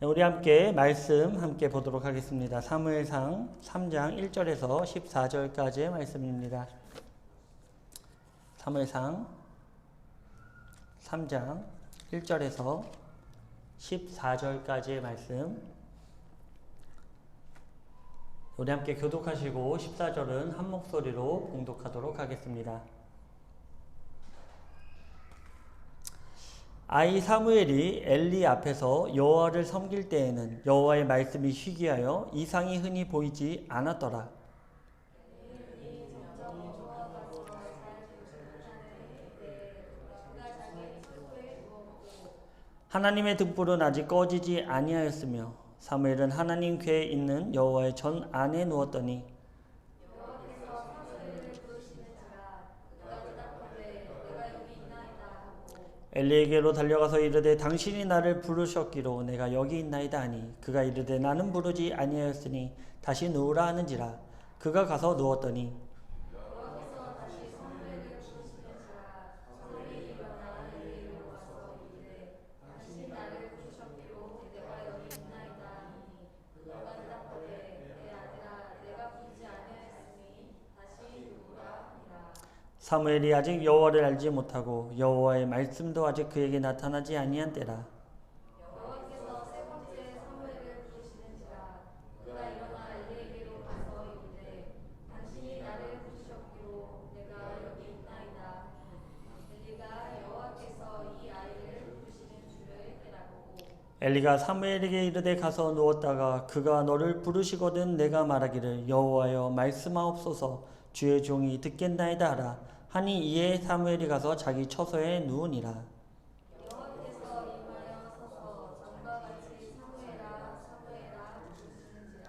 우리 함께 말씀 함께 보도록 하겠습니다. 사무엘상 3장 1절에서 14절까지의 말씀입니다. 사무엘상 3장 1절에서 14절까지의 말씀. 우리 함께 교독하시고 14절은 한 목소리로 봉독하도록 하겠습니다. 아이 사무엘이 엘리 앞에서 여호와를 섬길 때에는 여호와의 말씀이 희귀하여 이상이 흔히 보이지 않았더라. 하나님의 등불은 아직 꺼지지 아니하였으며 사무엘은 하나님 궤에 있는 여호와의 전 안에 누웠더니 엘리에게로 달려가서 이르되 당신이 나를 부르셨기로 내가 여기 있나이다 하니 그가 이르되 나는 부르지 아니하였으니 다시 누우라 하는지라. 그가 가서 누웠더니 사무엘이 아직 여호와를 알지 못하고 여호와의 말씀도 아직 그에게 나타나지 아니한 때라. 여호와께서 세 번째 사무엘을 부르시는지라. 그가 일어나 엘리에게로 가서 이르되 당신이 나를 부르셨기로 내가 여기 있나이다. 엘리가 여호와께서 이 아이를 부르시는 줄을 깨닫고 엘리가 사무엘에게 이르되 가서 누웠다가 그가 너를 부르시거든 내가 말하기를 여호와여 말씀하옵소서 주의 종이 듣겠나이다 하라. 하니 이에 사무엘이 가서 자기 처소에 누우니라. 여호와께서 임하여 서서 전과 같이 사무엘아 사무엘아 부르시는지라.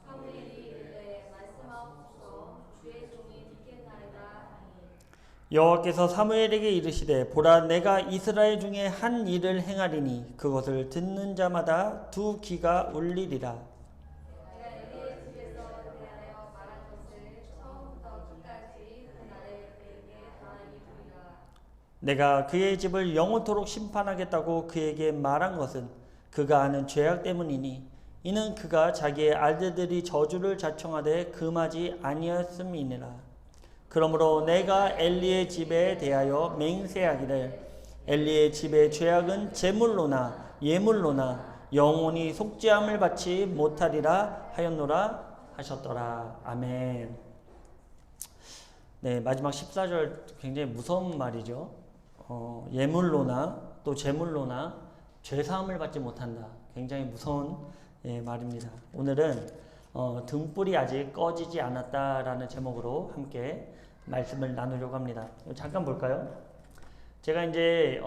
사무엘이 이르되 말씀하옵소서 주의 종이 듣겠나이다 하니 여호와께서 사무엘에게 이르시되 보라 내가 이스라엘 중에 한 일을 행하리니 그것을 듣는 자마다 두 귀가 울리리라. 내가 엘리의 집에서 대하여 말한 것을 처음부터 끝까지 그 날에 그에게 다 이루리라. 내가 그의 집을 영원토록 심판하겠다고 그에게 말한 것은 그가 하는 죄악 때문이니 이는 그가 자기의 아들들이 저주를 자청하되 금하지 아니하였음이니라. 그러므로 내가 엘리의 집에 대하여 맹세하기를 엘리의 집의 죄악은 제물로나 예물로나 영원히 속죄함을 받지 못하리라 하였노라 하셨더라. 아멘. 네, 마지막 14절 굉장히 무서운 말이죠. 예물로나 또 제물로나 죄사함을 받지 못한다. 굉장히 무서운 말입니다. 오늘은 등불이 아직 꺼지지 않았다라는 제목으로 함께 말씀을 나누려고 합니다. 잠깐 볼까요? 제가 이제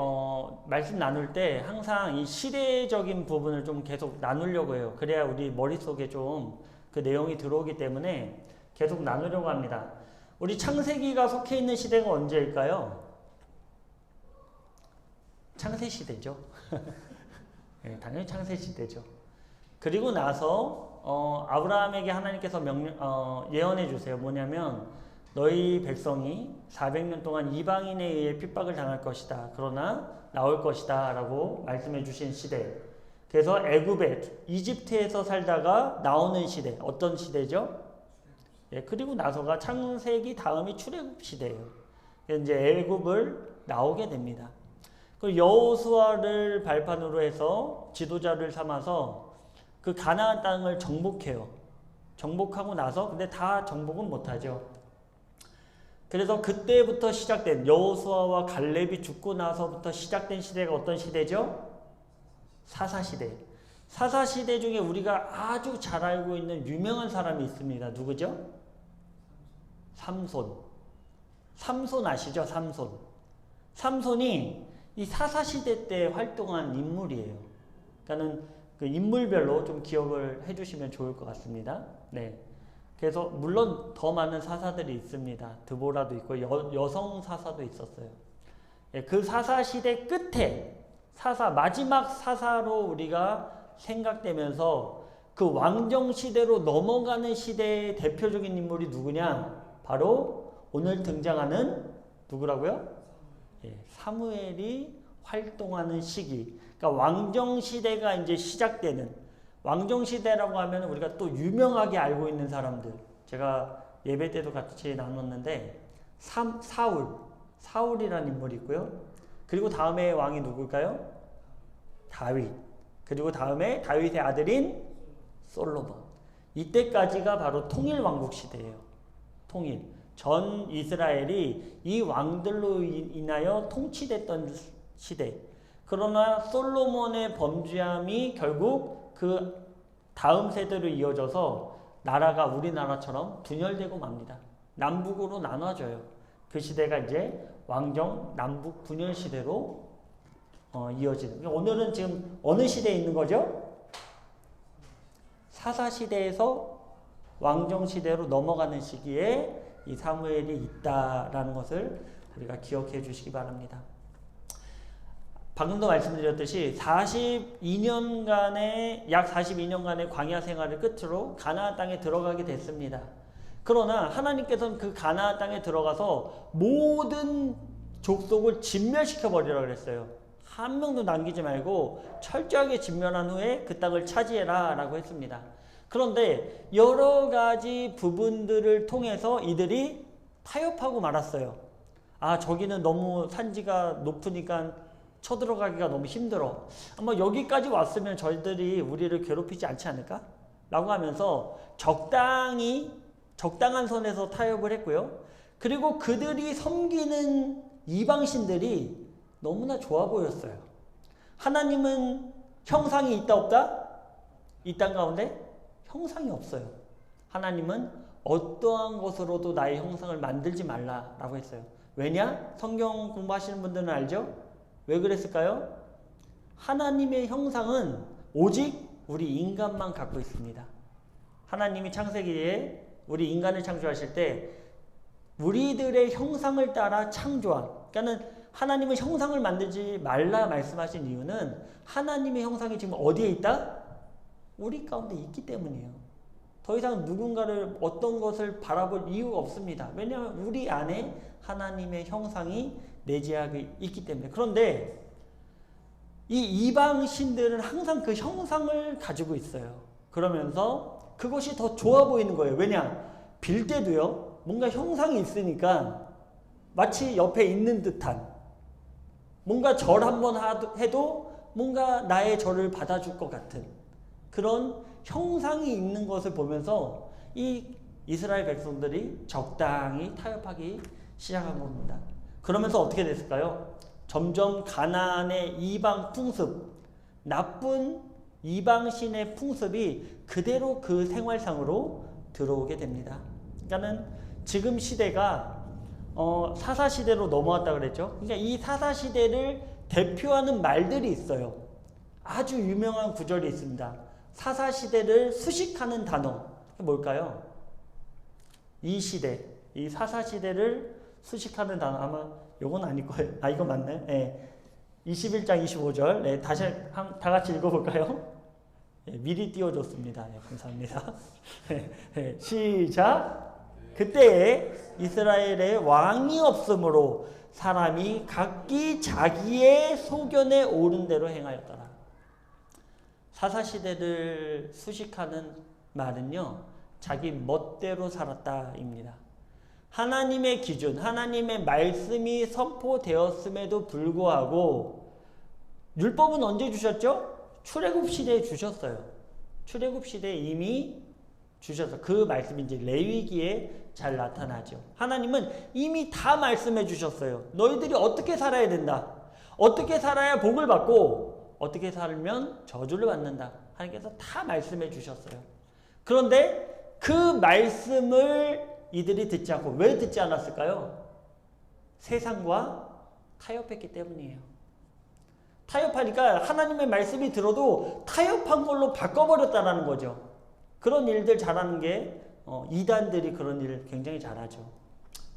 말씀 나눌 때 항상 이 시대적인 부분을 좀 계속 나누려고 해요. 그래야 우리 머릿속에 좀 그 내용이 들어오기 때문에 계속 나누려고 합니다. 우리 창세기가 속해 있는 시대가 언제일까요? 창세시대죠. 네, 당연히 창세시대죠. 그리고 나서 아브라함에게 하나님께서 예언해 주세요. 뭐냐면 너희 백성이 400년 동안 이방인에 의해 핍박을 당할 것이다. 그러나 나올 것이다 라고 말씀해 주신 시대. 그래서 애굽에 이집트에서 살다가 나오는 시대. 어떤 시대죠? 예, 그리고 나서가 창세기 다음이 출애굽 시대예요. 이제 애굽을 나오게 됩니다. 그 여호수아를 발판으로 해서 지도자를 삼아서 그 가나안 땅을 정복해요. 정복하고 나서 근데 다 정복은 못하죠. 그래서 그때부터 시작된 여호수아와 갈렙이 죽고 나서부터 시작된 시대가 어떤 시대죠? 사사시대. 사사시대 중에 우리가 아주 잘 알고 있는 유명한 사람이 있습니다. 누구죠? 삼손. 삼손 아시죠? 삼손. 삼손이 이 사사시대 때 활동한 인물이에요. 그러니까는 그 인물별로 좀 기억을 해주시면 좋을 것 같습니다. 네. 그래서 물론 더 많은 사사들이 있습니다. 드보라도 있고 여성 사사도 있었어요. 예, 그 사사시대 끝에 마지막 사사로 우리가 생각되면서 그 왕정시대로 넘어가는 시대의 대표적인 인물이 누구냐? 바로 오늘 등장하는 누구라고요? 예, 사무엘이 활동하는 시기. 그러니까 왕정 시대가 이제 시작되는, 왕정 시대라고 하면 우리가 또 유명하게 알고 있는 사람들, 제가 예배 때도 같이 나눴는데 사울이라는 인물이 있고요. 그리고 다음에 왕이 누굴까요? 다윗. 그리고 다음에 다윗의 아들인 솔로몬. 이때까지가 바로 통일 왕국 시대예요. 통일. 전 이스라엘이 이 왕들로 인하여 통치됐던 시대. 그러나 솔로몬의 범죄함이 결국 그 다음 세대로 이어져서 나라가 우리나라처럼 분열되고 맙니다. 남북으로 나눠져요. 그 시대가 이제 왕정 남북 분열 시대로 이어지는. 오늘은 지금 어느 시대에 있는 거죠? 사사 시대에서 왕정 시대로 넘어가는 시기에 이 사무엘이 있다라는 것을 우리가 기억해 주시기 바랍니다. 방금도 말씀드렸듯이 약 42년간의 광야 생활을 끝으로 가나안 땅에 들어가게 됐습니다. 그러나 하나님께서는 그 가나안 땅에 들어가서 모든 족속을 진멸시켜 버리라고 그랬어요. 한 명도 남기지 말고 철저하게 진멸한 후에 그 땅을 차지해라 라고 했습니다. 그런데 여러 가지 부분들을 통해서 이들이 타협하고 말았어요. 저기는 너무 산지가 높으니까 쳐들어가기가 너무 힘들어. 아마 여기까지 왔으면 저희들이 우리를 괴롭히지 않지 않을까? 라고 하면서 적당한 선에서 타협을 했고요. 그리고 그들이 섬기는 이방신들이 너무나 좋아 보였어요. 하나님은 형상이 있다 없다? 이 땅 가운데 형상이 없어요. 하나님은 어떠한 것으로도 나의 형상을 만들지 말라라고 했어요. 왜냐? 성경 공부하시는 분들은 알죠? 왜 그랬을까요? 하나님의 형상은 오직 우리 인간만 갖고 있습니다. 하나님이 창세기에 우리 인간을 창조하실 때 우리들의 형상을 따라 창조한, 그러니까는 하나님은 형상을 만들지 말라 말씀하신 이유는 하나님의 형상이 지금 어디에 있다? 우리 가운데 있기 때문이에요. 더 이상 누군가를 어떤 것을 바라볼 이유가 없습니다. 왜냐하면 우리 안에 하나님의 형상이 내재하고 있기 때문에. 그런데 이 이방신들은 항상 그 형상을 가지고 있어요. 그러면서 그것이 더 좋아 보이는 거예요. 왜냐? 빌 때도요, 뭔가 형상이 있으니까 마치 옆에 있는 듯한, 뭔가 절 한번 해도 뭔가 나의 절을 받아줄 것 같은 그런 형상이 있는 것을 보면서 이 이스라엘 백성들이 적당히 타협하기 시작한 겁니다. 그러면서 어떻게 됐을까요? 점점 가나안의 이방 풍습, 나쁜 이방신의 풍습이 그대로 그 생활상으로 들어오게 됩니다. 그러니까는 지금 시대가 사사시대로 넘어왔다 그랬죠. 그러니까 이 사사시대를 대표하는 말들이 있어요. 아주 유명한 구절이 있습니다. 사사시대를 수식하는 단어 뭘까요? 이 시대, 이 사사시대를 수식하는 단어, 아마 요건 아닐 거예요. 이거 맞나요? 네. 21장 25절. 네, 다시 다 같이 읽어볼까요? 네, 미리 띄워줬습니다. 네, 감사합니다. 네, 시작. 그때에 이스라엘의 왕이 없으므로 사람이 각기 자기의 소견에 옳은 대로 행하였더라. 사사시대를 수식하는 말은요, 자기 멋대로 살았다입니다. 하나님의 기준, 하나님의 말씀이 선포되었음에도 불구하고 율법은 언제 주셨죠? 출애굽 시대에 주셨어요. 출애굽 시대에 이미 주셔서 그 말씀이 이제 레위기에 잘 나타나죠. 하나님은 이미 다 말씀해 주셨어요. 너희들이 어떻게 살아야 된다. 어떻게 살아야 복을 받고 어떻게 살면 저주를 받는다. 하나님께서 다 말씀해 주셨어요. 그런데 그 말씀을 이들이 듣지 않고, 왜 듣지 않았을까요? 세상과 타협했기 때문이에요. 타협하니까 하나님의 말씀이 들어도 타협한 걸로 바꿔버렸다는 거죠. 그런 일들 잘하는 게 이단들이 그런 일을 굉장히 잘하죠.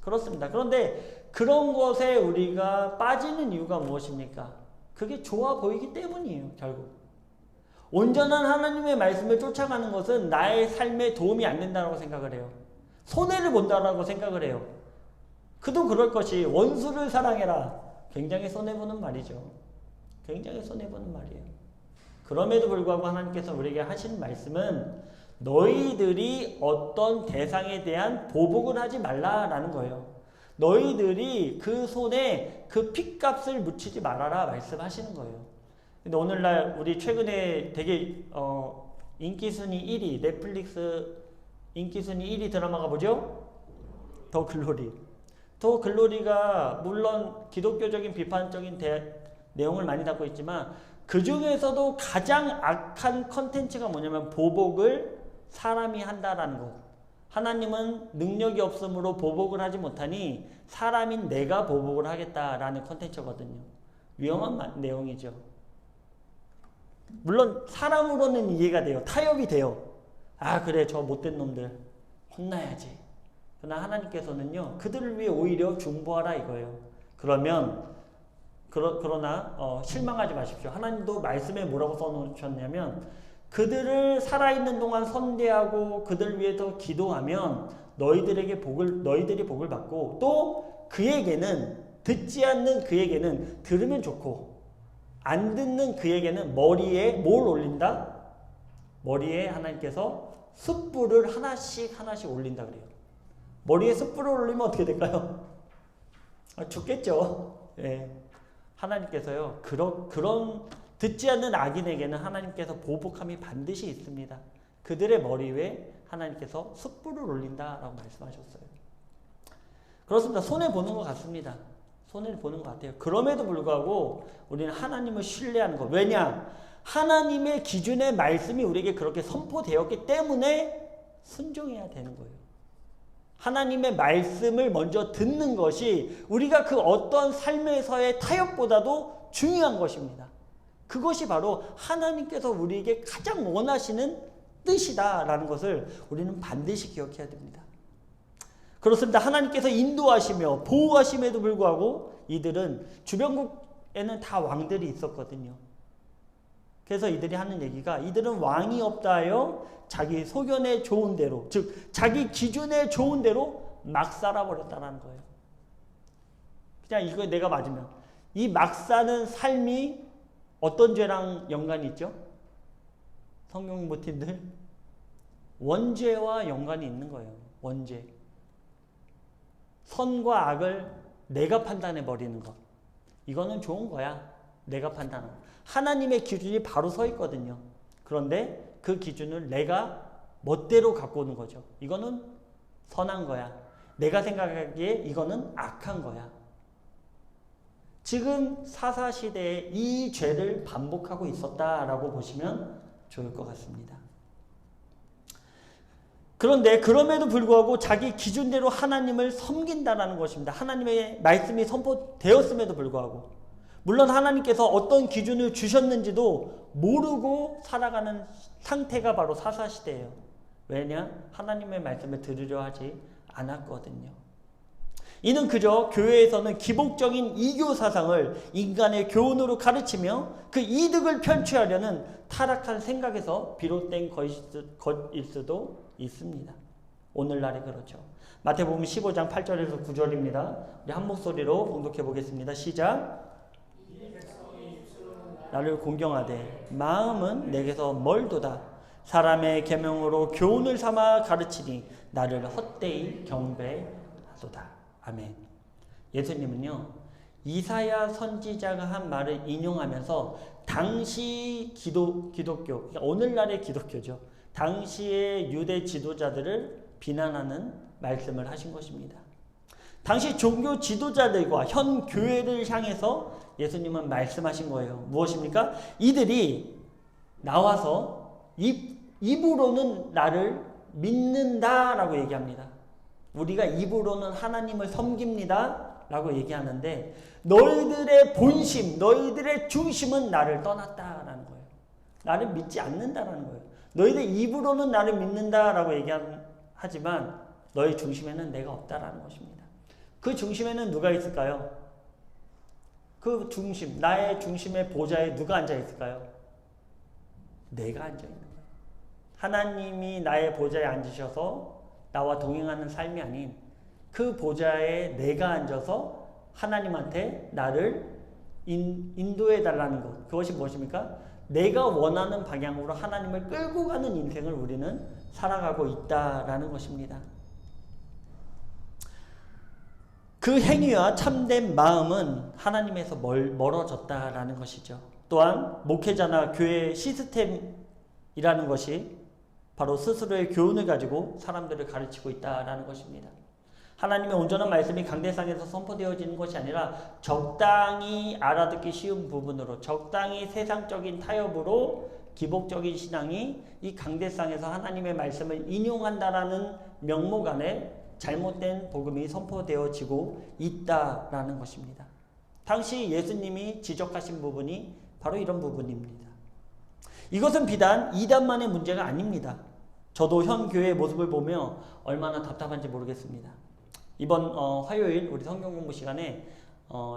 그렇습니다. 그런데 그런 것에 우리가 빠지는 이유가 무엇입니까? 그게 좋아 보이기 때문이에요. 결국 온전한 하나님의 말씀을 쫓아가는 것은 나의 삶에 도움이 안 된다고 생각을 해요. 손해를 본다라고 생각을 해요. 그도 그럴 것이 원수를 사랑해라. 굉장히 손해보는 말이죠. 굉장히 손해보는 말이에요. 그럼에도 불구하고 하나님께서 우리에게 하시는 말씀은 너희들이 어떤 대상에 대한 보복을 하지 말라라는 거예요. 너희들이 그 손에 그 핏값을 묻히지 말아라 말씀하시는 거예요. 근데 오늘날 우리 최근에 되게 인기순위 1위 넷플릭스 인기순위 1위 드라마가 뭐죠? 더 글로리. 더 글로리가 물론 기독교적인 비판적인 내용을 많이 담고 있지만 그 중에서도 가장 악한 컨텐츠가 뭐냐면 보복을 사람이 한다라는 것. 하나님은 능력이 없으므로 보복을 하지 못하니 사람인 내가 보복을 하겠다라는 컨텐츠거든요. 위험한 내용이죠. 물론 사람으로는 이해가 돼요. 타협이 돼요. 아 그래 저 못된 놈들 혼나야지. 그러나 하나님께서는요 그들을 위해 오히려 중보하라 이거예요. 그러나 실망하지 마십시오. 하나님도 말씀에 뭐라고 써놓으셨냐면 그들을 살아있는 동안 선대하고 그들 위해서 기도하면 너희들이 복을 받고 또 그에게는 듣지 않는 그에게는 들으면 좋고 안 듣는 그에게는 머리에 뭘 올린다? 머리에 하나님께서 숯불을 하나씩 올린다 그래요. 머리에 숯불을 올리면 어떻게 될까요? 죽겠죠. 예. 하나님께서요 그런 듣지 않는 악인에게는 하나님께서 보복함이 반드시 있습니다. 그들의 머리 위에 하나님께서 숯불을 올린다라고 말씀하셨어요. 그렇습니다. 손해보는 것 같습니다. 손해보는 것 같아요. 그럼에도 불구하고 우리는 하나님을 신뢰하는 것. 왜냐? 하나님의 기준의 말씀이 우리에게 그렇게 선포되었기 때문에 순종해야 되는 거예요. 하나님의 말씀을 먼저 듣는 것이 우리가 그 어떤 삶에서의 타협보다도 중요한 것입니다. 그것이 바로 하나님께서 우리에게 가장 원하시는 뜻이다라는 것을 우리는 반드시 기억해야 됩니다. 그렇습니다. 하나님께서 인도하시며 보호하심에도 불구하고 이들은 주변국에는 다 왕들이 있었거든요. 그래서 이들이 하는 얘기가 이들은 왕이 없다 하여 자기 소견에 좋은 대로 즉 자기 기준에 좋은 대로 막 살아버렸다는 거예요. 그냥 이거 내가 맞으면 이 막 사는 삶이 어떤 죄랑 연관이 있죠? 성경 모팀들 원죄와 연관이 있는 거예요. 원죄. 선과 악을 내가 판단해 버리는 것. 이거는 좋은 거야. 내가 판단하는. 하나님의 기준이 바로 서 있거든요. 그런데 그 기준을 내가 멋대로 갖고 오는 거죠. 이거는 선한 거야. 내가 생각하기에 이거는 악한 거야. 지금 사사시대에 이 죄를 반복하고 있었다라고 보시면 좋을 것 같습니다. 그런데 그럼에도 불구하고 자기 기준대로 하나님을 섬긴다라는 것입니다. 하나님의 말씀이 선포되었음에도 불구하고 물론 하나님께서 어떤 기준을 주셨는지도 모르고 살아가는 상태가 바로 사사시대예요. 왜냐? 하나님의 말씀을 들으려 하지 않았거든요. 이는 그저 교회에서는 기복적인 이교 사상을 인간의 교훈으로 가르치며 그 이득을 편취하려는 타락한 생각에서 비롯된 것일 수도 있습니다. 오늘날에 그렇죠. 마태복음 15장 8절에서 9절입니다. 우리 한 목소리로 봉독해 보겠습니다. 시작. 나를 공경하되 마음은 내게서 멀도다. 사람의 계명으로 교훈을 삼아 가르치니 나를 헛되이 경배하도다. 아멘. 예수님은요 이사야 선지자가 한 말을 인용하면서 당시 기독교 그러니까 오늘날의 기독교죠. 당시의 유대 지도자들을 비난하는 말씀을 하신 것입니다. 당시 종교 지도자들과 현 교회를 향해서 예수님은 말씀하신 거예요. 무엇입니까? 이들이 나와서 입으로는 나를 믿는다라고 얘기합니다. 우리가 입으로는 하나님을 섬깁니다 라고 얘기하는데 너희들의 본심, 너희들의 중심은 나를 떠났다라는 거예요. 나를 믿지 않는다라는 거예요. 너희들 입으로는 나를 믿는다라고 얘기하지만 너희 중심에는 내가 없다라는 것입니다. 그 중심에는 누가 있을까요? 그 중심, 나의 중심의 보좌에 누가 앉아 있을까요? 내가 앉아 있는 거예요. 하나님이 나의 보좌에 앉으셔서 나와 동행하는 삶이 아닌 그 보좌에 내가 앉아서 하나님한테 나를 인도해 달라는 것. 그것이 무엇입니까? 내가 원하는 방향으로 하나님을 끌고 가는 인생을 우리는 살아가고 있다라는 것입니다. 그 행위와 참된 마음은 하나님에서 멀어졌다라는 것이죠. 또한 목회자나 교회 시스템이라는 것이 바로 스스로의 교훈을 가지고 사람들을 가르치고 있다라는 것입니다. 하나님의 온전한 말씀이 강대상에서 선포되어지는 것이 아니라 적당히 알아듣기 쉬운 부분으로, 적당히 세상적인 타협으로 기복적인 신앙이 이 강대상에서 하나님의 말씀을 인용한다라는 명목 안에 잘못된 복음이 선포되어지고 있다라는 것입니다. 당시 예수님이 지적하신 부분이 바로 이런 부분입니다. 이것은 비단 이단만의 문제가 아닙니다. 저도 현 교회의 모습을 보며 얼마나 답답한지 모르겠습니다. 이번 화요일 우리 성경 공부 시간에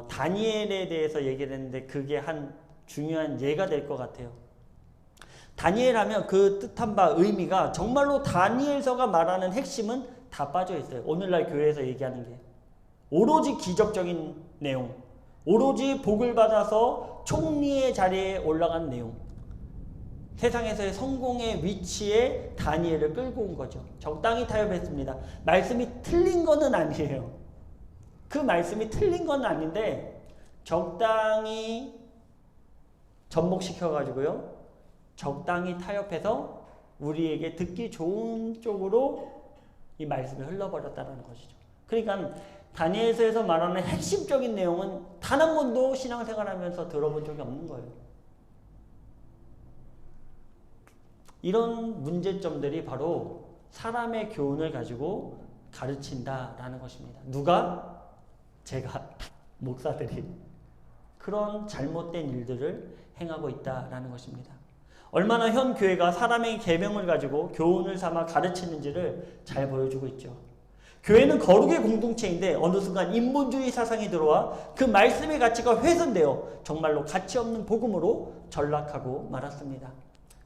다니엘에 대해서 얘기를 했는데 그게 한 중요한 예가 될 것 같아요. 다니엘 하면 그 뜻한 바 의미가 정말로 다니엘서가 말하는 핵심은 다 빠져 있어요. 오늘날 교회에서 얘기하는 게 오로지 기적적인 내용, 오로지 복을 받아서 총리의 자리에 올라간 내용, 세상에서의 성공의 위치에 다니엘을 끌고 온 거죠. 적당히 타협했습니다. 말씀이 틀린 거는 아니에요. 그 말씀이 틀린 건 아닌데 적당히 접목시켜가지고요, 적당히 타협해서 우리에게 듣기 좋은 쪽으로 이 말씀이 흘러버렸다는 것이죠. 그러니까 다니엘서에서 말하는 핵심적인 내용은 단 한 번도 신앙생활하면서 들어본 적이 없는 거예요. 이런 문제점들이 바로 사람의 교훈을 가지고 가르친다라는 것입니다. 누가? 제가, 목사들이 그런 잘못된 일들을 행하고 있다라는 것입니다. 얼마나 현 교회가 사람의 계명을 가지고 교훈을 삼아 가르치는지를 잘 보여주고 있죠. 교회는 거룩의 공동체인데 어느 순간 인본주의 사상이 들어와 그 말씀의 가치가 훼손되어 정말로 가치 없는 복음으로 전락하고 말았습니다.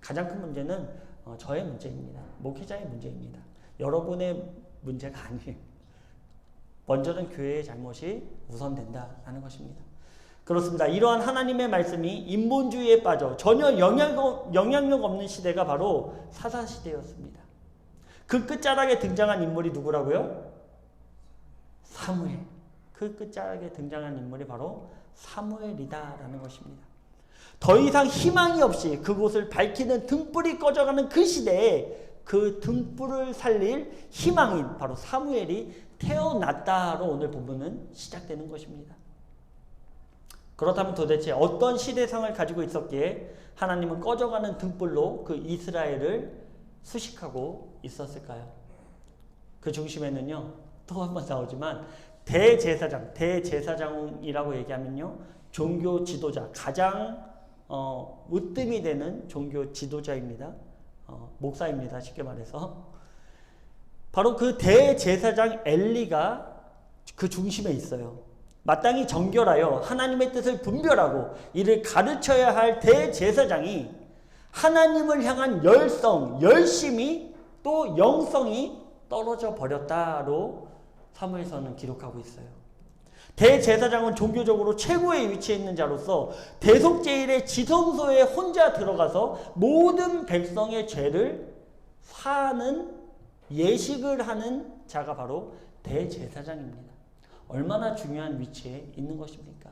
가장 큰 문제는 저의 문제입니다. 목회자의 문제입니다. 여러분의 문제가 아니에요. 먼저는 교회의 잘못이 우선된다라는 것입니다. 그렇습니다. 이러한 하나님의 말씀이 인본주의에 빠져 전혀 영향력 없는 시대가 바로 사사시대였습니다. 그 끝자락에 등장한 인물이 누구라고요? 사무엘. 그 끝자락에 등장한 인물이 바로 사무엘이다라는 것입니다. 더 이상 희망이 없이 그곳을 밝히는 등불이 꺼져가는 그 시대에 그 등불을 살릴 희망인 바로 사무엘이 태어났다로 오늘 본문은 시작되는 것입니다. 그렇다면 도대체 어떤 시대상을 가지고 있었기에 하나님은 꺼져가는 등불로 그 이스라엘을 수식하고 있었을까요? 그 중심에는요, 또 한 번 나오지만 대제사장이라고 얘기하면요, 종교 지도자, 가장 으뜸이 되는 종교 지도자입니다. 목사입니다. 쉽게 말해서. 바로 그 대제사장 엘리가 그 중심에 있어요. 마땅히 정결하여 하나님의 뜻을 분별하고 이를 가르쳐야 할 대제사장이 하나님을 향한 열심이 또 영성이 떨어져 버렸다로 사무엘서는 기록하고 있어요. 대제사장은 종교적으로 최고의 위치에 있는 자로서 대속제일의 지성소에 혼자 들어가서 모든 백성의 죄를 사하는 예식을 하는 자가 바로 대제사장입니다. 얼마나 중요한 위치에 있는 것입니까?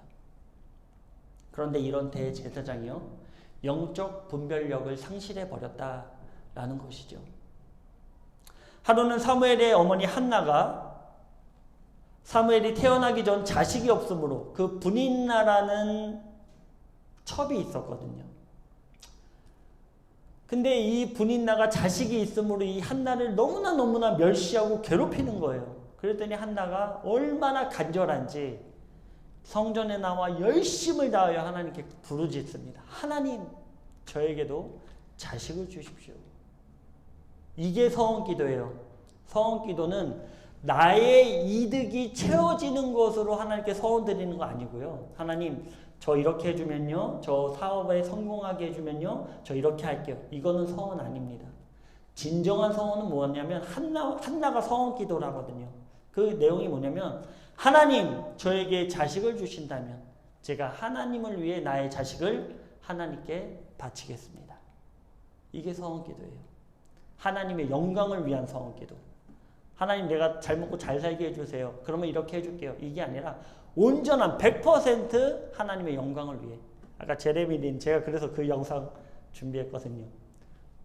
그런데 이런 대제사장이요, 영적 분별력을 상실해 버렸다라는 것이죠. 하루는 사무엘의 어머니 한나가 사무엘이 태어나기 전 자식이 없으므로 그 분인나라는 첩이 있었거든요. 근데 이 분인나가 자식이 있으므로 이 한나를 너무나 멸시하고 괴롭히는 거예요. 그랬더니 한나가 얼마나 간절한지 성전에 나와 열심을 다하여 하나님께 부르짖습니다. 하나님, 저에게도 자식을 주십시오. 이게 서원기도예요. 서원기도는 나의 이득이 채워지는 것으로 하나님께 서원 드리는 거 아니고요. 하나님, 저 이렇게 해주면요, 저 사업에 성공하게 해주면요, 저 이렇게 할게요. 이거는 서원 아닙니다. 진정한 서원은 뭐냐면 한나가 서원기도를 하거든요. 그 내용이 뭐냐면, 하나님, 저에게 자식을 주신다면 제가 하나님을 위해 나의 자식을 하나님께 바치겠습니다. 이게 서원기도예요. 하나님의 영광을 위한 서원기도. 하나님 내가 잘 먹고 잘 살게 해주세요. 그러면 이렇게 해줄게요. 이게 아니라 온전한 100% 하나님의 영광을 위해. 아까 제레미님 제가 그래서 그 영상 준비했거든요.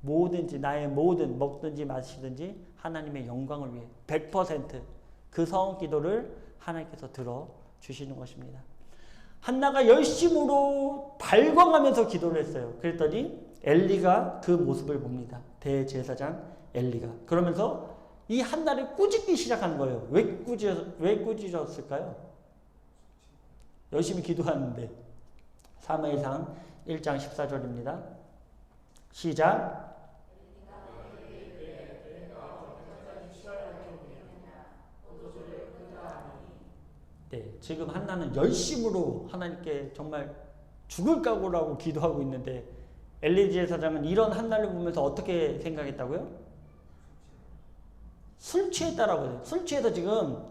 뭐든지 나의 모든 먹든지 마시든지 하나님의 영광을 위해 100% 서원기도를 하나님께서 들어주시는 것입니다. 한나가 열심으로 발광하면서 기도를 했어요. 그랬더니 엘리가 그 모습을 봅니다. 대제사장 엘리가. 그러면서 이 한나를 꾸짖기 시작하는 거예요. 왜 꾸짖었을까요? 열심히 기도하는데. 사무엘상 1장 14절입니다. 시작. 네, 지금 한나는 열심으로 하나님께 정말 죽을 각오라고 기도하고 있는데 엘리 제사장은 이런 한나를 보면서 어떻게 생각했다고요? 술 취했다라고 해요. 술 취해서 지금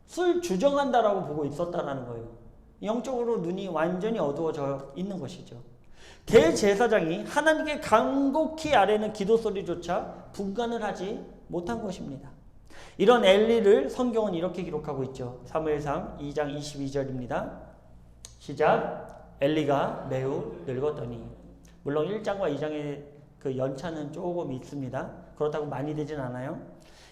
술 주정한다라고 보고 있었다라는 거예요. 영적으로 눈이 완전히 어두워져 있는 것이죠. 대제사장이 하나님께 간곡히 아뢰는 기도 소리조차 분간을 하지 못한 것입니다. 이런 엘리를 성경은 이렇게 기록하고 있죠. 사무엘상 2장 22절입니다. 시작. 엘리가 매우 늙었더니. 물론 1장과 2장의 그 연차는 조금 있습니다. 그렇다고 많이 되진 않아요.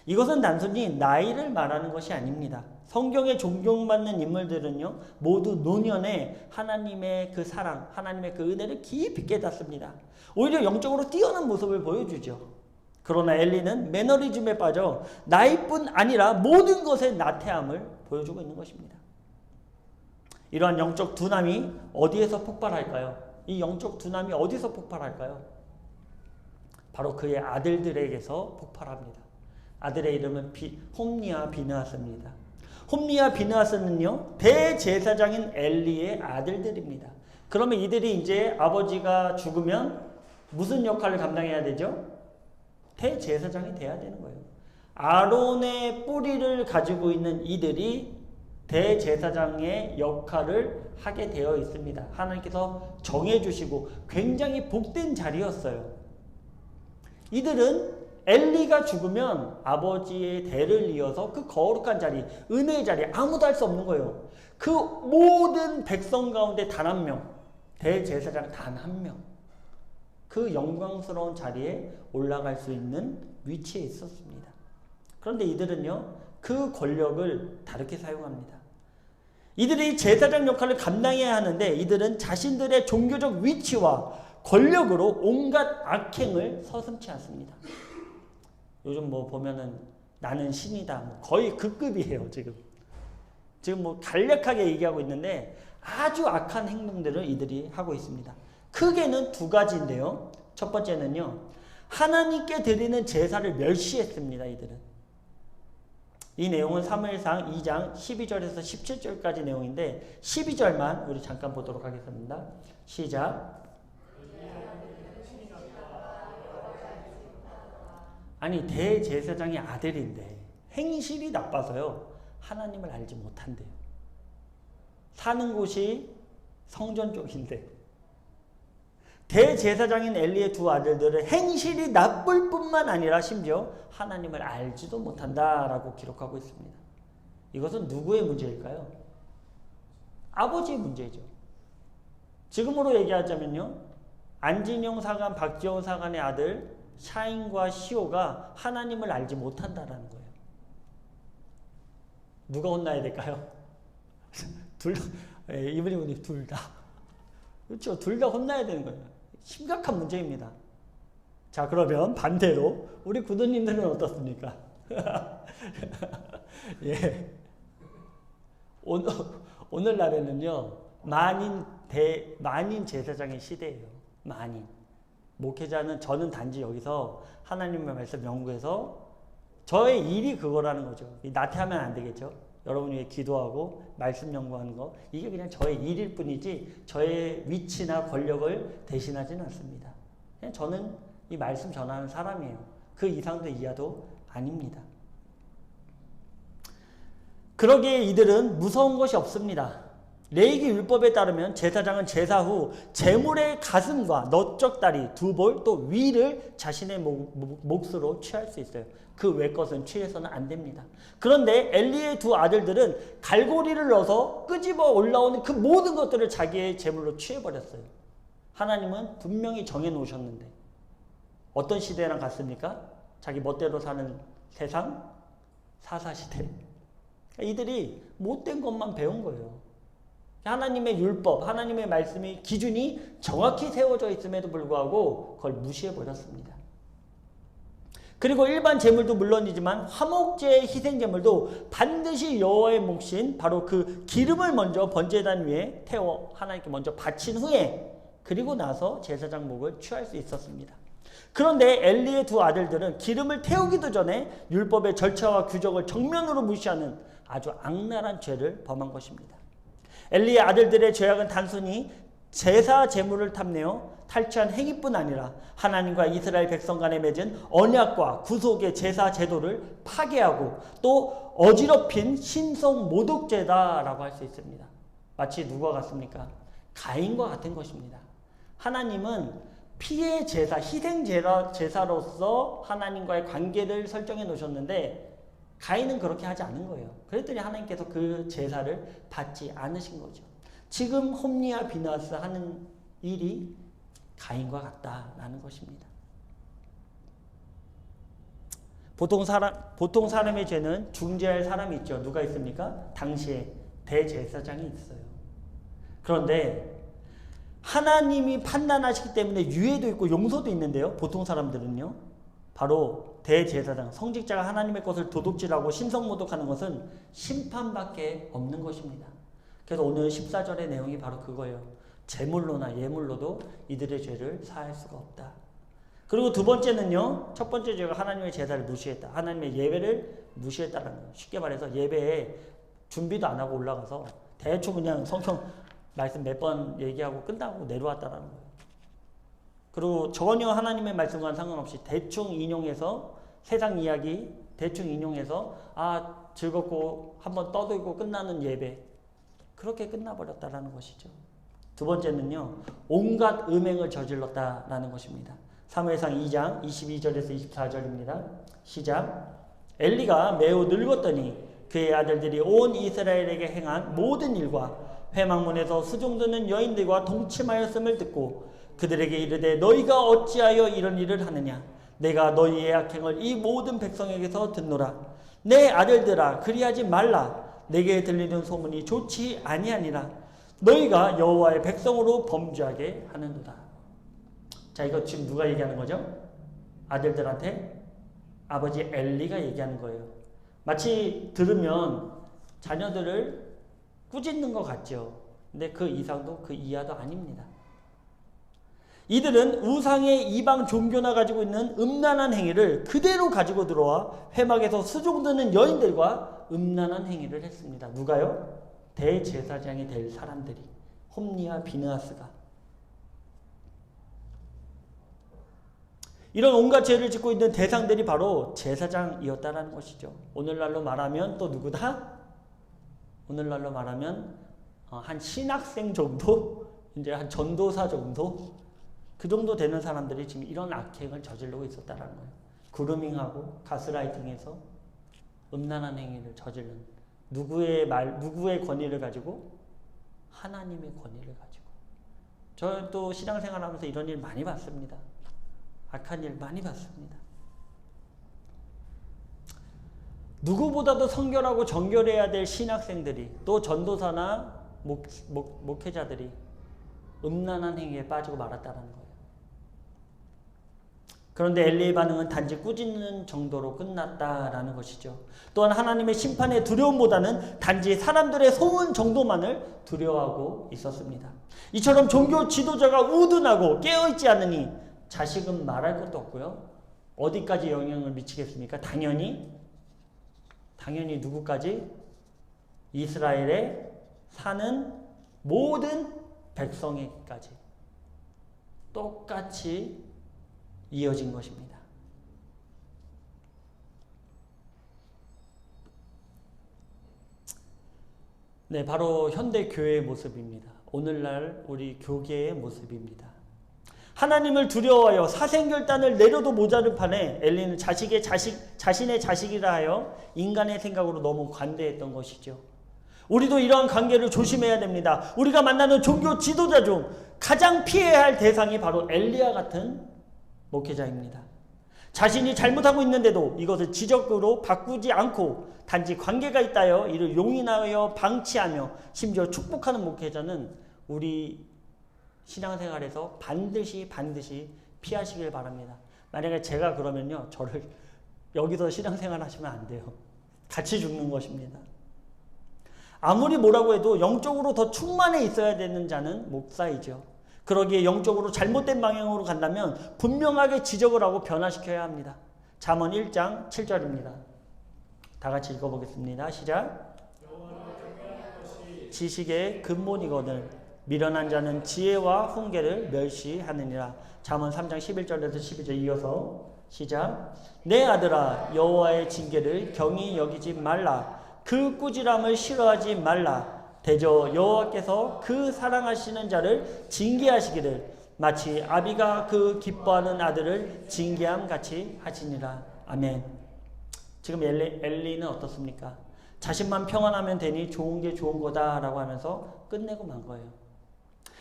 이것은 단순히 나이를 말하는 것이 아닙니다. 성경에 존경받는 인물들은요, 모두 노년에 하나님의 그 사랑, 하나님의 그 은혜를 깊이 깨닫습니다. 오히려 영적으로 뛰어난 모습을 보여주죠. 그러나 엘리는 매너리즘에 빠져 나이뿐 아니라 모든 것의 나태함을 보여주고 있는 것입니다. 이러한 영적 둔함이 어디에서 폭발할까요? 이 영적 둔함이 어디서 폭발할까요? 바로 그의 아들들에게서 폭발합니다. 아들의 이름은 홈리와 비느하스입니다. 홈리와 비느하스는요, 대제사장인 엘리의 아들들입니다. 그러면 이들이 이제 아버지가 죽으면 무슨 역할을 감당해야 되죠? 대제사장이 돼야 되는 거예요. 아론의 뿌리를 가지고 있는 이들이 대제사장의 역할을 하게 되어 있습니다. 하나님께서 정해주시고 굉장히 복된 자리였어요. 이들은 엘리가 죽으면 아버지의 대를 이어서 그 거룩한 자리, 은혜의 자리 아무도 할 수 없는 거예요. 그 모든 백성 가운데 단 한 명, 대제사장 단 한 명, 그 영광스러운 자리에 올라갈 수 있는 위치에 있었습니다. 그런데 이들은요, 그 권력을 다르게 사용합니다. 이들이 제사장 역할을 감당해야 하는데 이들은 자신들의 종교적 위치와 권력으로 온갖 악행을 서슴지 않습니다. 요즘 뭐 보면은 나는 신이다. 뭐 거의 그 급이에요, 지금. 지금 뭐 간략하게 얘기하고 있는데 아주 악한 행동들을 이들이 하고 있습니다. 크게는 두 가지인데요. 첫 번째는요, 하나님께 드리는 제사를 멸시했습니다, 이들은. 이 내용은 사무엘상 2장 12절에서 17절까지 내용인데 12절만 우리 잠깐 보도록 하겠습니다. 시작. 아니, 대제사장의 아들인데 행실이 나빠서요, 하나님을 알지 못한대요. 사는 곳이 성전 쪽인데 대제사장인 엘리의 두 아들들은 행실이 나쁠 뿐만 아니라 심지어 하나님을 알지도 못한다라고 기록하고 있습니다. 이것은 누구의 문제일까요? 아버지의 문제죠. 지금으로 얘기하자면요, 안진영 사관, 박지원 사관의 아들 샤인과 시오가 하나님을 알지 못한다라는 거예요. 누가 혼나야 될까요? 이분이 둘 다. 그렇죠. 둘 다 혼나야 되는 거예요. 심각한 문제입니다. 자, 그러면 반대로 우리 구도님들은 어떻습니까? 예. 오늘날에는요, 만인 제사장의 시대예요. 만인. 목회자는 저는 단지 여기서 하나님의 말씀 연구해서 저의 일이 그거라는 거죠. 나태하면 안 되겠죠. 여러분이 위해 기도하고 말씀 연구하는 거, 이게 그냥 저의 일일 뿐이지 저의 위치나 권력을 대신하지는 않습니다. 그냥 저는 이 말씀 전하는 사람이에요. 그 이상도 이하도 아닙니다. 그러기에 이들은 무서운 것이 없습니다. 레위기 율법에 따르면 제사장은 제사 후 제물의 가슴과 너쪽 다리, 두 볼, 또 위를 자신의 몫으로 취할 수 있어요. 그 외 것은 취해서는 안 됩니다. 그런데 엘리의 두 아들들은 갈고리를 넣어서 끄집어 올라오는 그 모든 것들을 자기의 제물로 취해버렸어요. 하나님은 분명히 정해놓으셨는데 어떤 시대랑 같습니까? 자기 멋대로 사는 세상, 사사시대. 이들이 못된 것만 배운 거예요. 하나님의 율법, 하나님의 말씀이 기준이 정확히 세워져 있음에도 불구하고 그걸 무시해버렸습니다. 그리고 일반 제물도 물론이지만 화목제의 희생제물도 반드시 여호와의 몫인 바로 그 기름을 먼저 번제단 위에 태워 하나님께 먼저 바친 후에 그리고 나서 제사장 몫을 취할 수 있었습니다. 그런데 엘리의 두 아들들은 기름을 태우기도 전에 율법의 절차와 규정을 정면으로 무시하는 아주 악랄한 죄를 범한 것입니다. 엘리의 아들들의 죄악은 단순히 제사 제물을 탐내어 탈취한 행위뿐 아니라 하나님과 이스라엘 백성 간에 맺은 언약과 구속의 제사 제도를 파괴하고 또 어지럽힌 신성 모독죄다라고 할 수 있습니다. 마치 누구와 같습니까? 가인과 같은 것입니다. 하나님은 피의 제사, 희생 제사로서 하나님과의 관계를 설정해 놓으셨는데 가인은 그렇게 하지 않은 거예요. 그랬더니 하나님께서 그 제사를 받지 않으신 거죠. 지금 홈리와 비나스 하는 일이 가인과 같다라는 것입니다. 보통 사람의 죄는 중재할 사람이 있죠. 누가 있습니까? 당시에 대제사장이 있어요. 그런데 하나님이 판단하시기 때문에 유예도 있고 용서도 있는데요. 보통 사람들은요. 바로 대제사장, 성직자가 하나님의 것을 도둑질하고 신성모독하는 것은 심판밖에 없는 것입니다. 그래서 오늘 14절의 내용이 바로 그거예요. 제물로나 예물로도 이들의 죄를 사할 수가 없다. 그리고 두 번째는요. 첫 번째 죄가 하나님의 제사를 무시했다. 하나님의 예배를 무시했다라는 거예요. 쉽게 말해서 예배에 준비도 안 하고 올라가서 대충 그냥 성경 말씀 몇 번 얘기하고 끝나고 내려왔다라는 거예요. 그리고 전혀 하나님의 말씀과는 상관없이 대충 인용해서 세상 이야기 대충 인용해서 즐겁고 한번 떠들고 끝나는 예배 그렇게 끝나버렸다라는 것이죠. 두 번째는요. 온갖 음행을 저질렀다라는 것입니다. 사무엘상 2장 22절에서 24절입니다. 시작. 엘리가 매우 늙었더니 그의 아들들이 온 이스라엘에게 행한 모든 일과 회막문에서 수종드는 여인들과 동침하였음을 듣고 그들에게 이르되 너희가 어찌하여 이런 일을 하느냐 내가 너희의 악행을 이 모든 백성에게서 듣노라. 내 아들들아 그리하지 말라. 내게 들리는 소문이 좋지 아니하니라. 너희가 여호와의 백성으로 범죄하게 하는도다. 자, 이거 지금 누가 얘기하는 거죠? 아들들한테 아버지 엘리가 얘기하는 거예요. 마치 들으면 자녀들을 꾸짖는 것 같죠. 근데 그 이상도 그 이하도 아닙니다. 이들은 우상의 이방 종교나 가지고 있는 음란한 행위를 그대로 가지고 들어와 회막에서 수종드는 여인들과 음란한 행위를 했습니다. 누가요? 대제사장이 될 사람들이 홈리와 비느하스가 이런 온갖 죄를 짓고 있는 대상들이 바로 제사장이었다는 것이죠. 오늘날로 말하면 또 누구다? 오늘날로 말하면 한 신학생 정도? 이제 한 전도사 정도? 그 정도 되는 사람들이 지금 이런 악행을 저지르고 있었다는 거예요. 그루밍하고 가스라이팅해서 음란한 행위를 저지르는 누구의 권위를 가지고? 하나님의 권위를 가지고. 저도 신앙생활하면서 이런 일 많이 봤습니다. 악한 일 많이 봤습니다. 누구보다도 성결하고 정결해야 될 신학생들이 또 전도사나 목회자들이 음란한 행위에 빠지고 말았다는 거예요. 그런데 엘리의 반응은 단지 꾸짖는 정도로 끝났다라는 것이죠. 또한 하나님의 심판의 두려움보다는 단지 사람들의 소문 정도만을 두려워하고 있었습니다. 이처럼 종교 지도자가 우둔하고 깨어있지 않으니 자식은 말할 것도 없고요. 어디까지 영향을 미치겠습니까? 당연히 누구까지? 이스라엘에 사는 모든 백성에게까지 똑같이 이어진 것입니다. 네, 바로 현대 교회의 모습입니다. 오늘날 우리 교계의 모습입니다. 하나님을 두려워하여 사생결단을 내려도 모자른 판에 엘리는 자신의 자식이라 하여 인간의 생각으로 너무 관대했던 것이죠. 우리도 이러한 관계를 조심해야 됩니다. 우리가 만나는 종교 지도자 중 가장 피해야 할 대상이 바로 엘리야 같은 목회자입니다. 자신이 잘못하고 있는데도 이것을 지적으로 바꾸지 않고 단지 관계가 있다여 이를 용인하여 방치하며 심지어 축복하는 목회자는 우리 신앙생활에서 반드시 피하시길 바랍니다. 만약에 제가 그러면요, 저를 여기서 신앙생활 하시면 안 돼요. 같이 죽는 것입니다. 아무리 뭐라고 해도 영적으로 더 충만해 있어야 되는 자는 목사이죠. 그러기에 영적으로 잘못된 방향으로 간다면 분명하게 지적을 하고 변화시켜야 합니다. 잠언 1장 7절입니다. 다 같이 읽어보겠습니다. 시작. 지식의 근본이거늘 미련한 자는 지혜와 훈계를 멸시하느니라. 잠언 3장 11절에서 12절 이어서 시작. 내 아들아 여호와의 징계를 경히 여기지 말라. 그 꾸지람을 싫어하지 말라. 대저 여호와께서 그 사랑하시는 자를 징계하시기를 마치 아비가 그 기뻐하는 아들을 징계함 같이 하시니라. 아멘. 지금 엘리는 어떻습니까? 자신만 평안하면 되니 좋은 게 좋은 거다라고 하면서 끝내고 만 거예요.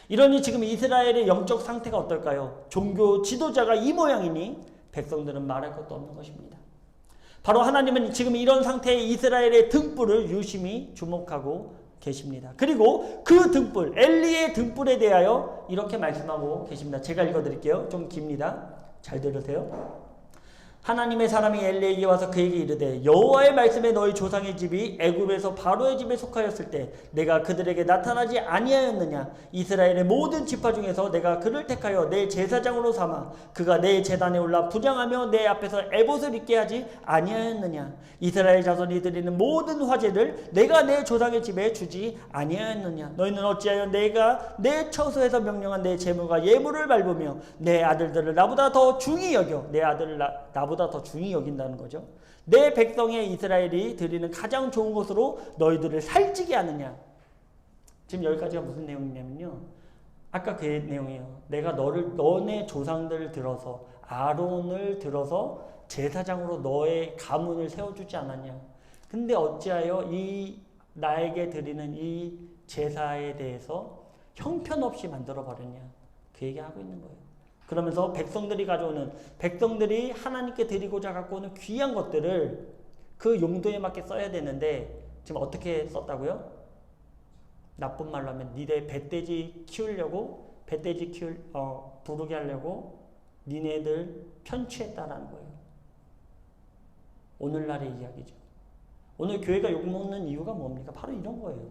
이러니 지금 이스라엘의 영적 상태가 어떨까요? 종교 지도자가 이 모양이니 백성들은 말할 것도 없는 것입니다. 바로 하나님은 지금 이런 상태의 이스라엘의 등불을 유심히 주목하고 계십니다. 그리고 그 등불, 엘리의 등불에 대하여 이렇게 말씀하고 계십니다. 제가 읽어드릴게요. 좀 깁니다. 잘 들으세요. 하나님의 사람이 엘리에게 와서 그에게 이르되 여호와의 말씀에 너희 조상의 집이 애굽에서 바로의 집에 속하였을 때 내가 그들에게 나타나지 아니하였느냐. 이스라엘의 모든 지파 중에서 내가 그를 택하여 내 제사장으로 삼아 그가 내 제단에 올라 분향하며 내 앞에서 에봇을 입게 하지 아니하였느냐. 이스라엘 자손이 드리는 모든 화제를 내가 내 조상의 집에 주지 아니하였느냐. 너희는 어찌하여 내가 내 처소에서 명령한 내 제물과 예물을 밟으며 내 아들들을 나보다 더 중히 여겨. 내 아들을 나보다 더 중히 여긴다는 거죠. 내 백성의 이스라엘이 드리는 가장 좋은 것으로 너희들을 살찌게 하느냐. 지금 여기까지가 무슨 내용이냐면요, 아까 그 내용이에요. 내가 너네 조상들을 들어서 아론을 들어서 제사장으로 너의 가문을 세워주지 않았냐. 근데 어찌하여 이 나에게 드리는 이 제사에 대해서 형편없이 만들어 버렸냐. 그 얘기하고 있는 거예요. 그러면서 백성들이 하나님께 드리고자 갖고 오는 귀한 것들을 그 용도에 맞게 써야 되는데 지금 어떻게 썼다고요? 나쁜 말로 하면 니네 뱃돼지 부르게 하려고 니네들 편취했다라는 거예요. 오늘날의 이야기죠. 오늘 교회가 욕먹는 이유가 뭡니까? 바로 이런 거예요.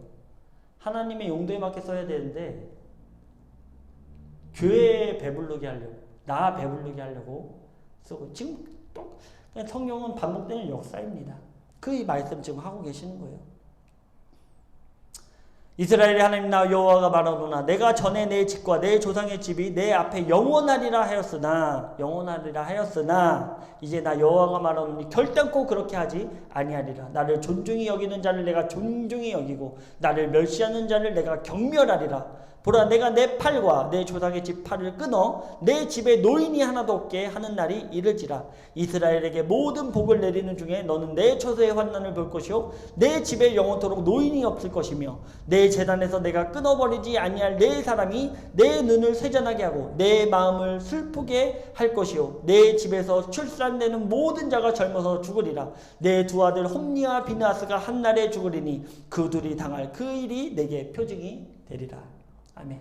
하나님의 용도에 맞게 써야 되는데 교회에 배부르게 하려고, 나 배부르게 하려고 쓰고, 지금 또 성경은 반복되는 역사입니다. 그 말씀 지금 하고 계시는 거예요. 이스라엘의 하나님 나 여호와가 말하노라 내가 전에 내 집과 내 조상의 집이 내 앞에 영원하리라 하였으나 이제 나 여호와가 말하노니 결단코 그렇게 하지 아니하리라. 나를 존중히 여기는 자를 내가 존중히 여기고 나를 멸시하는 자를 내가 경멸하리라. 보라 내가 내 팔과 내 조상의 집 팔을 끊어 내 집에 노인이 하나도 없게 하는 날이 이르지라. 이스라엘에게 모든 복을 내리는 중에 너는 내 처소의 환난을 볼 것이요 내 집에 영원토록 노인이 없을 것이며 내 제단에서 내가 끊어버리지 아니할 내 사람이 내 눈을 세잔하게 하고 내 마음을 슬프게 할 것이요 내 집에서 출산되는 모든 자가 젊어서 죽으리라. 내 두 아들 홈니와 비나스가 한날에 죽으리니 그 둘이 당할 그 일이 내게 표징이 되리라. 아멘.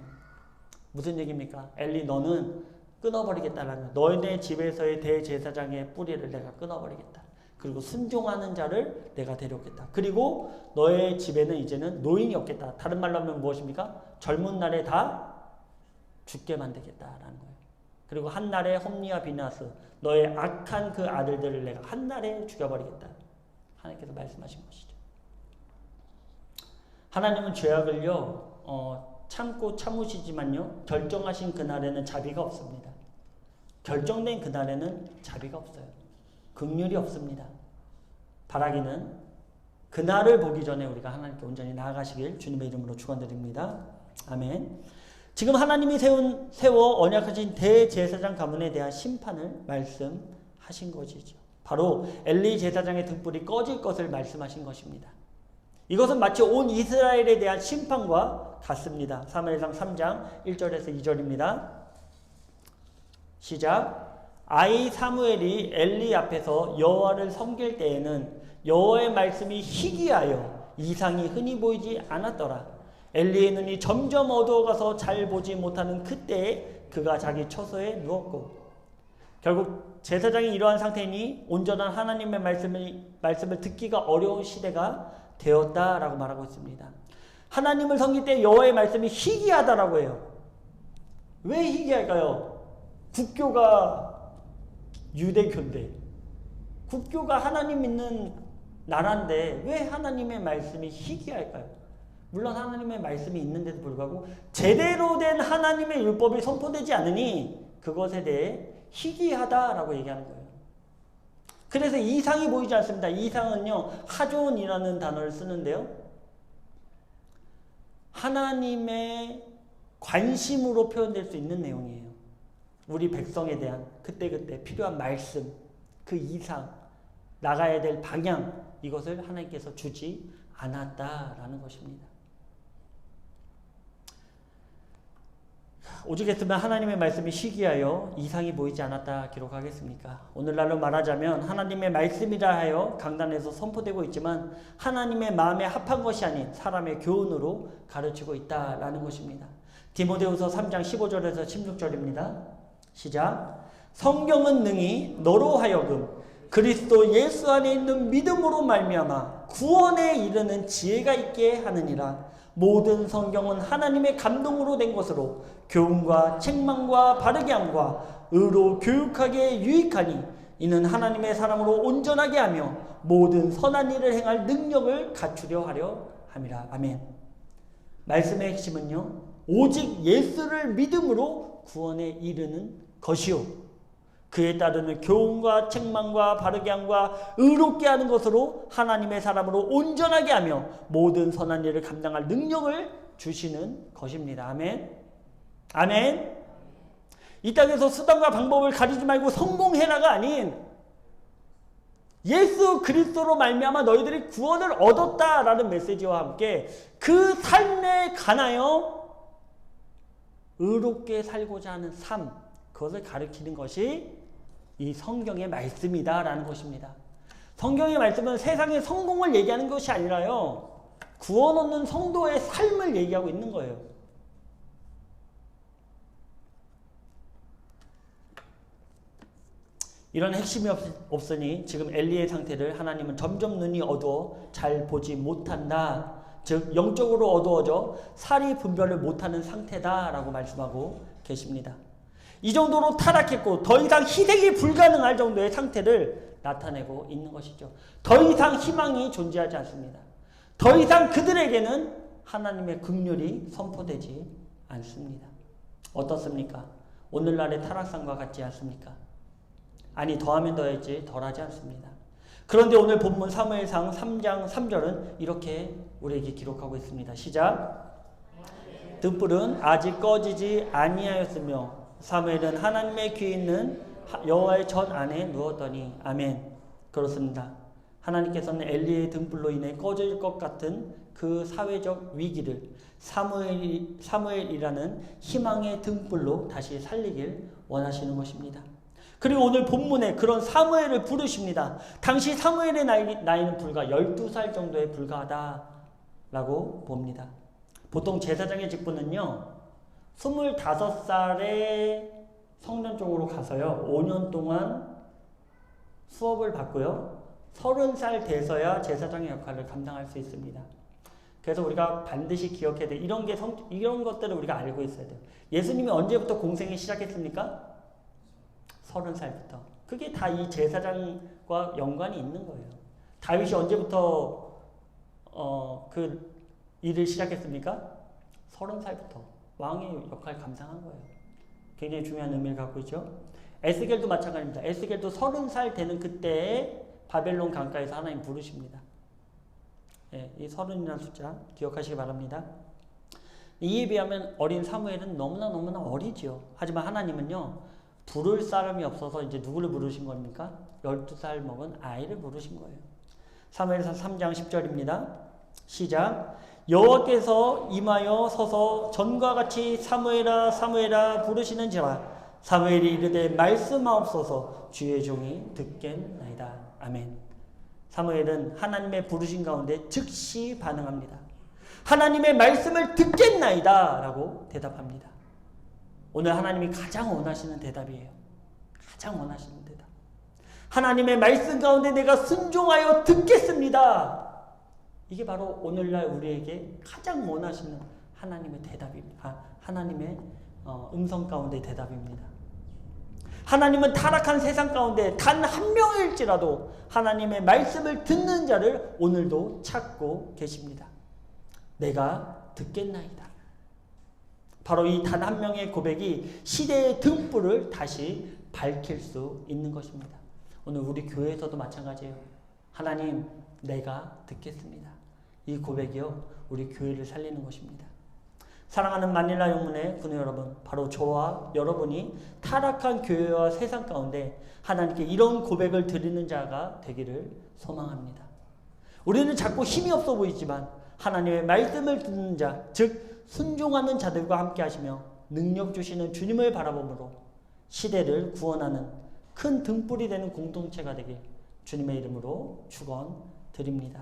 무슨 얘기입니까? 엘리 너는 끊어버리겠다라는, 너네 집에서의 대제사장의 뿌리를 내가 끊어버리겠다. 그리고 순종하는 자를 내가 데려오겠다. 그리고 너의 집에는 이제는 노인이 없겠다. 다른 말로 하면 무엇입니까? 젊은 날에 다 죽게 만들겠다라는 거예요. 그리고 한날에 홈니와 비나스 너의 악한 그 아들들을 내가 한날에 죽여버리겠다. 하나님께서 말씀하신 것이죠. 하나님은 죄악을요 참고 참으시지만요 결정하신 그날에는 자비가 없습니다. 결정된 그날에는 자비가 없어요. 긍휼이 없습니다. 바라기는 그날을 보기 전에 우리가 하나님께 온전히 나아가시길 주님의 이름으로 축원드립니다. 아멘. 지금 하나님이 세워 언약하신 대제사장 가문에 대한 심판을 말씀하신 것이죠. 바로 엘리 제사장의 등불이 꺼질 것을 말씀하신 것입니다. 이것은 마치 온 이스라엘에 대한 심판과 같습니다. 사무엘상 3장 1절에서 2절입니다. 시작. 아이 사무엘이 엘리 앞에서 여호와를 섬길 때에는 여호와의 말씀이 희귀하여 이상이 흔히 보이지 않았더라. 엘리의 눈이 점점 어두워가서 잘 보지 못하는 그때에 그가 자기 처소에 누웠고, 결국 제사장이 이러한 상태이니 온전한 하나님의 말씀을 듣기가 어려운 시대가 되었다라고 말하고 있습니다. 하나님을 섬길 때 여호와의 말씀이 희귀하다라고 해요. 왜 희귀할까요? 국교가 유대교인데, 국교가 하나님 믿는 나라인데 왜 하나님의 말씀이 희귀할까요? 물론 하나님의 말씀이 있는데도 불구하고 제대로 된 하나님의 율법이 선포되지 않으니 그것에 대해 희귀하다라고 얘기하는 거예요. 그래서 이상이 보이지 않습니다. 이상은요, 하존이라는 단어를 쓰는데요, 하나님의 관심으로 표현될 수 있는 내용이에요. 우리 백성에 대한 그때그때 필요한 말씀, 그 이상, 나가야 될 방향, 이것을 하나님께서 주지 않았다라는 것입니다. 오죽했으면 하나님의 말씀이 희귀하여 이상이 보이지 않았다 기록하겠습니까? 오늘날로 말하자면 하나님의 말씀이라 하여 강단에서 선포되고 있지만 하나님의 마음에 합한 것이 아닌 사람의 교훈으로 가르치고 있다라는 것입니다. 디모데후서 3장 15절에서 16절입니다. 시작. 성경은 능히 너로 하여금 그리스도 예수 안에 있는 믿음으로 말미암아 구원에 이르는 지혜가 있게 하느니라. 모든 성경은 하나님의 감동으로 된 것으로 교훈과 책망과 바르게 함과 의로 교육하기에 유익하니 이는 하나님의 사람으로 온전하게 하며 모든 선한 일을 행할 능력을 갖추려 하려 함이라. 아멘. 말씀의 핵심은요, 오직 예수를 믿음으로 구원에 이르는 것이요 그에 따르는 교훈과 책망과 바르게 함과 의롭게 하는 것으로 하나님의 사람으로 온전하게 하며 모든 선한 일을 감당할 능력을 주시는 것입니다. 아멘. 아멘. 이 땅에서 수단과 방법을 가리지 말고 성공해라가 아닌 예수 그리스도로 말미암아 너희들이 구원을 얻었다라는 메시지와 함께 그 삶에 관하여 의롭게 살고자 하는 삶, 그것을 가르치는 것이 이 성경의 말씀이다라는 것입니다. 성경의 말씀은 세상의 성공을 얘기하는 것이 아니라요, 구원 얻는 성도의 삶을 얘기하고 있는 거예요. 이런 핵심이 없으니 지금 엘리의 상태를 하나님은 점점 눈이 어두워 잘 보지 못한다, 즉 영적으로 어두워져 살이 분별을 못하는 상태다라고 말씀하고 계십니다. 이 정도로 타락했고 더 이상 희생이 불가능할 정도의 상태를 나타내고 있는 것이죠. 더 이상 희망이 존재하지 않습니다. 더 이상 그들에게는 하나님의 긍휼이 선포되지 않습니다. 어떻습니까? 오늘날의 타락상과 같지 않습니까? 아니, 더하면 더했지 덜하지 않습니다. 그런데 오늘 본문 사무엘상 3장 3절은 이렇게 우리에게 기록하고 있습니다. 시작. 등불은 아직 꺼지지 아니하였으며 사무엘은 하나님의 귀에 있는 여호와의 전 안에 누웠더니. 아멘. 그렇습니다. 하나님께서는 엘리의 등불로 인해 꺼질 것 같은 그 사회적 위기를 사무엘이라는 희망의 등불로 다시 살리길 원하시는 것입니다. 그리고 오늘 본문에 그런 사무엘을 부르십니다. 당시 사무엘의 나이는 불과 12살 정도에 불과하다라고 봅니다. 보통 제사장의 직분은요, 25살에 성전 쪽으로 가서요, 5년 동안 수업을 받고요, 30살 돼서야 제사장의 역할을 감당할 수 있습니다. 그래서 우리가 반드시 기억해야 돼. 이런 것들을 우리가 알고 있어야 돼요. 예수님이 언제부터 공생이 시작했습니까? 30살부터. 그게 다 이 제사장과 연관이 있는 거예요. 다윗이 언제부터 그 일을 시작했습니까? 30살부터. 왕의 역할을 감당한 거예요. 굉장히 중요한 의미를 갖고 있죠. 에스겔도 마찬가지입니다. 에스겔도 30살 되는 그때에 바벨론 강가에서 하나님 부르십니다. 이 30이라는 숫자 기억하시기 바랍니다. 이에 비하면 어린 사무엘은 너무나 어리지요. 하지만 하나님은요, 부를 사람이 없어서 이제 누구를 부르신 겁니까? 12살 먹은 아이를 부르신 거예요. 사무엘상 3장 10절입니다. 시작. 여호와께서 임하여 서서 전과 같이 사무엘아 사무엘아 부르시는지라. 사무엘이 이르되 말씀하옵소서 주의 종이 듣겠나이다. 아멘. 사무엘은 하나님의 부르신 가운데 즉시 반응합니다. 하나님의 말씀을 듣겠나이다 라고 대답합니다. 오늘 하나님이 가장 원하시는 대답이에요. 가장 원하시는 대답. 하나님의 말씀 가운데 내가 순종하여 듣겠습니다. 이게 바로 오늘날 우리에게 가장 원하시는 하나님의 대답입니다. 하나님의 음성 가운데 대답입니다. 하나님은 타락한 세상 가운데 단 한 명일지라도 하나님의 말씀을 듣는 자를 오늘도 찾고 계십니다. 내가 듣겠나이다. 바로 이 단 한 명의 고백이 시대의 등불을 다시 밝힐 수 있는 것입니다. 오늘 우리 교회에서도 마찬가지예요. 하나님, 내가 듣겠습니다. 이 고백이요, 우리 교회를 살리는 것입니다. 사랑하는 마닐라 영문의 군우 여러분, 바로 저와 여러분이 타락한 교회와 세상 가운데 하나님께 이런 고백을 드리는 자가 되기를 소망합니다. 우리는 자꾸 힘이 없어 보이지만 하나님의 말씀을 듣는 자, 즉 순종하는 자들과 함께 하시며 능력 주시는 주님을 바라보므로 시대를 구원하는 큰 등불이 되는 공동체가 되길 주님의 이름으로 축원드립니다.